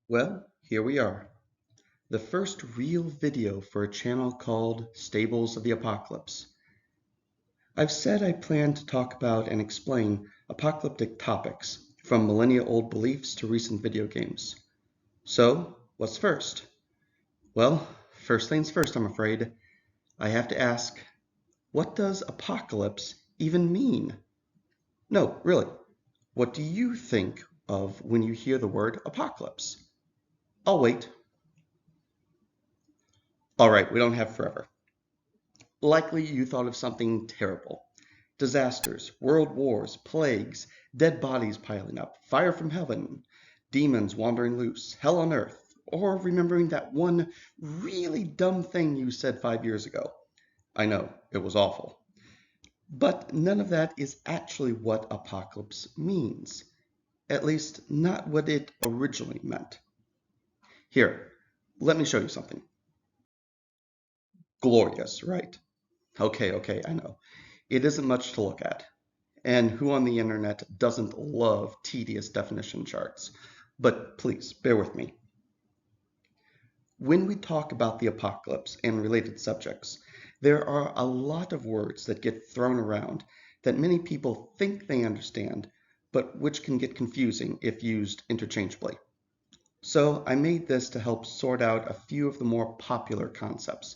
Well, here we are. The first real video for a channel called Stables of the Apocalypse. I've said I plan to talk about and explain apocalyptic topics, from millennia-old beliefs to recent video games. So, what's first? Well, first things first, I'm afraid. I have to ask, what does apocalypse even mean? No, really, what do you think of when you hear the word apocalypse? I'll wait. All right, we don't have forever. Likely you thought of something terrible. Disasters, world wars, plagues, dead bodies piling up, fire from heaven, demons wandering loose, hell on earth, or remembering that one really dumb thing you said 5 years ago. I know, it was awful. But none of that is actually what apocalypse means. At least, not what it originally meant. Here, let me show you something. Glorious, right? Okay, I know. It isn't much to look at. And who on the internet doesn't love tedious definition charts? But please, bear with me. When we talk about the apocalypse and related subjects, there are a lot of words that get thrown around that many people think they understand, but which can get confusing if used interchangeably. So I made this to help sort out a few of the more popular concepts.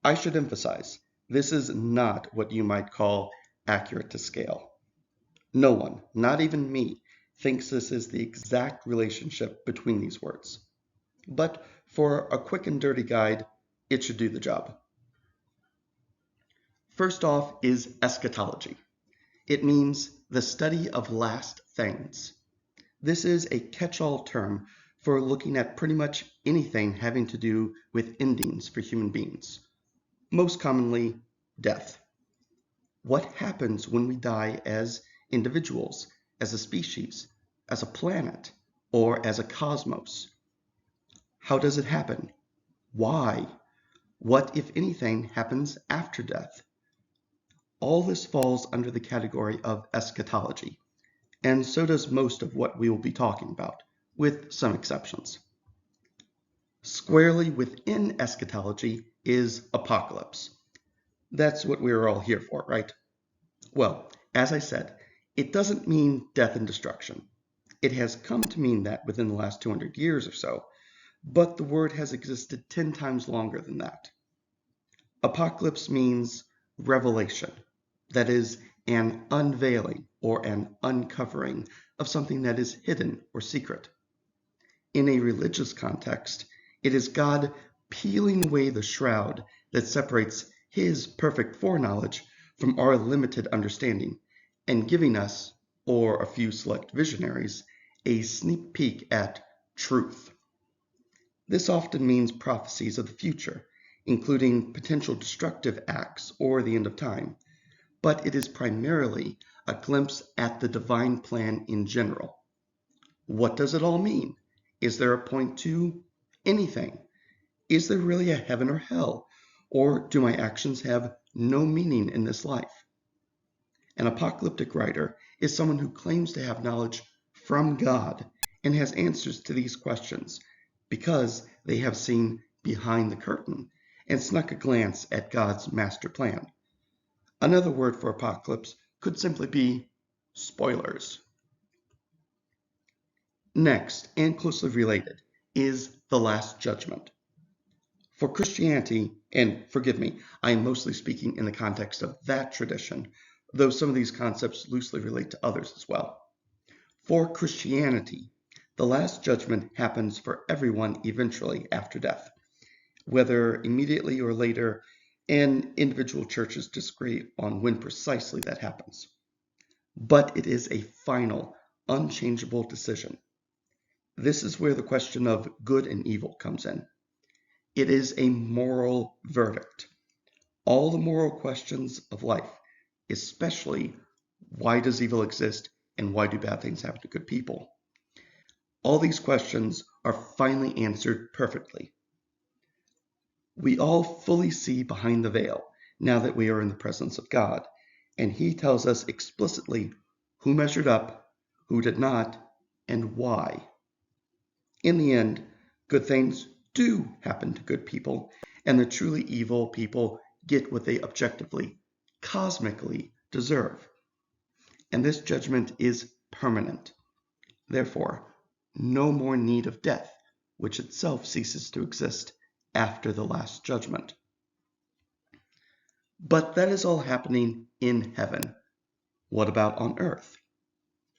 I should emphasize, this is not what you might call accurate to scale. No one, not even me, thinks this is the exact relationship between these words. But for a quick and dirty guide, it should do the job. First off is eschatology. It means the study of last things. This is a catch-all term for looking at pretty much anything having to do with endings for human beings. Most commonly, death. What happens when we die as individuals, as a species, as a planet, or as a cosmos? How does it happen? Why? What, if anything, happens after death? All this falls under the category of eschatology, and so does most of what we will be talking about, with some exceptions. Squarely within eschatology is apocalypse. That's what we're all here for, right? Well, as I said, it doesn't mean death and destruction. It has come to mean that within the last 200 years or so, but the word has existed 10 times longer than that. Apocalypse means revelation, that is, an unveiling or an uncovering of something that is hidden or secret. In a religious context, it is God peeling away the shroud that separates His perfect foreknowledge from our limited understanding and giving us, or a few select visionaries, a sneak peek at truth. This often means prophecies of the future, including potential destructive acts or the end of time, but it is primarily a glimpse at the divine plan in general. What does it all mean? Is there a point to anything? Is there really a heaven or hell? Or do my actions have no meaning in this life? An apocalyptic writer is someone who claims to have knowledge from God and has answers to these questions because they have seen behind the curtain and snuck a glance at God's master plan. Another word for apocalypse could simply be spoilers. Next, and closely related, is the Last Judgment. For Christianity, and forgive me, I am mostly speaking in the context of that tradition, though some of these concepts loosely relate to others as well. For Christianity, the Last Judgment happens for everyone eventually after death, whether immediately or later, and individual churches disagree on when precisely that happens. But it is a final, unchangeable decision. This is where the question of good and evil comes in. It is a moral verdict. All the moral questions of life, especially why does evil exist and why do bad things happen to good people? All these questions are finally answered perfectly. We all fully see behind the veil now that we are in the presence of God, and He tells us explicitly who measured up, who did not, and why. In the end, good things do happen to good people, and the truly evil people get what they objectively, cosmically deserve. And this judgment is permanent. Therefore, no more need of death, which itself ceases to exist after the last judgment. But that is all happening in heaven. What about on earth?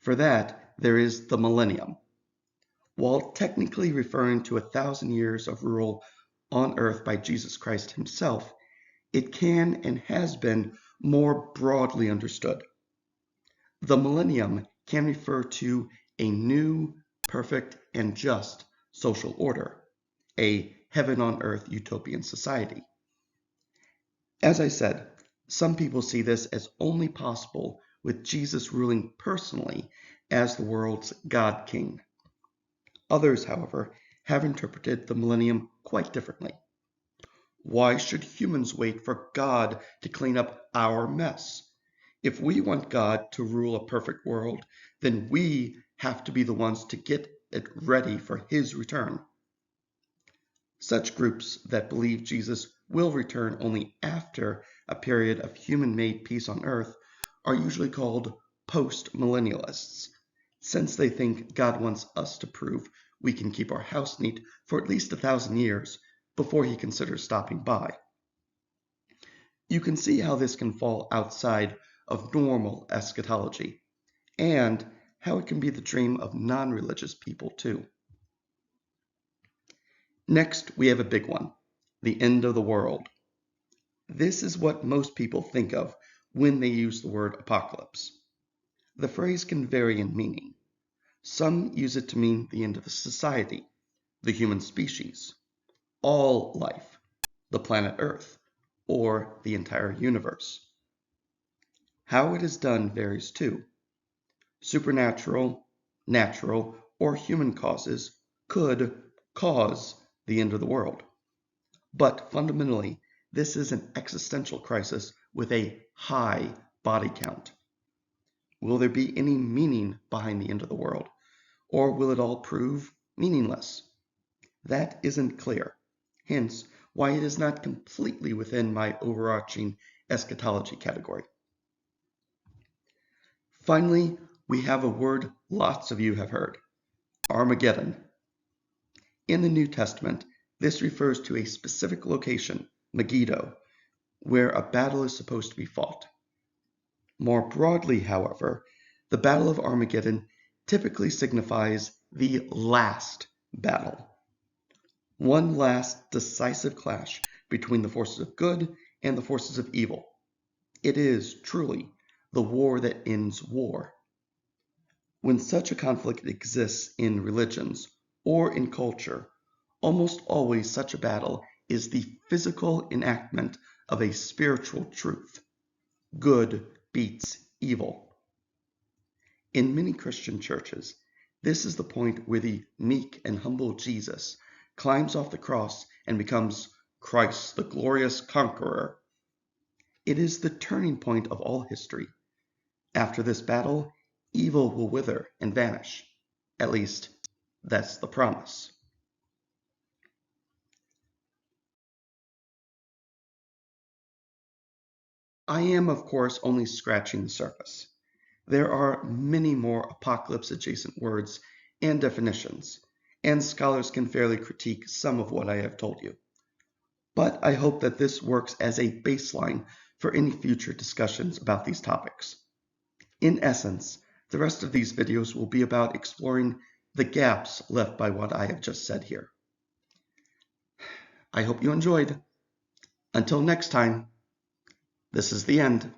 For that, there is the millennium. While technically referring to 1,000 years of rule on earth by Jesus Christ himself, it can and has been more broadly understood. The millennium can refer to a new, perfect, and just social order, a heaven on earth utopian society. As I said, some people see this as only possible with Jesus ruling personally as the world's God King. Others, however, have interpreted the millennium quite differently. Why should humans wait for God to clean up our mess? If we want God to rule a perfect world, then we have to be the ones to get it ready for his return. Such groups that believe Jesus will return only after a period of human-made peace on earth are usually called post-millennialists, since they think God wants us to prove we can keep our house neat for at least 1,000 years before he considers stopping by. You can see how this can fall outside of normal eschatology, and how it can be the dream of non-religious people too. Next, we have a big one, the end of the world. This is what most people think of when they use the word apocalypse. The phrase can vary in meaning. Some use it to mean the end of a society, the human species, all life, the planet Earth, or the entire universe. How it is done varies too. Supernatural, natural, or human causes could cause the end of the world. But fundamentally, this is an existential crisis with a high body count. Will there be any meaning behind the end of the world? Or will it all prove meaningless? That isn't clear, hence why it is not completely within my overarching eschatology category. Finally, we have a word lots of you have heard, Armageddon. In the New Testament, this refers to a specific location, Megiddo, where a battle is supposed to be fought. More broadly, however, the Battle of Armageddon typically signifies the last battle. One last decisive clash between the forces of good and the forces of evil. It is, truly, the war that ends war. When such a conflict exists in religions or in culture, almost always such a battle is the physical enactment of a spiritual truth. Good beats evil. In many Christian churches, this is the point where the meek and humble Jesus climbs off the cross and becomes Christ, the glorious conqueror. It is the turning point of all history. After this battle, evil will wither and vanish. At least, that's the promise. I am, of course, only scratching the surface. There are many more apocalypse-adjacent words and definitions, and scholars can fairly critique some of what I have told you. But I hope that this works as a baseline for any future discussions about these topics. In essence, the rest of these videos will be about exploring the gaps left by what I have just said here. I hope you enjoyed. Until next time, this is the end.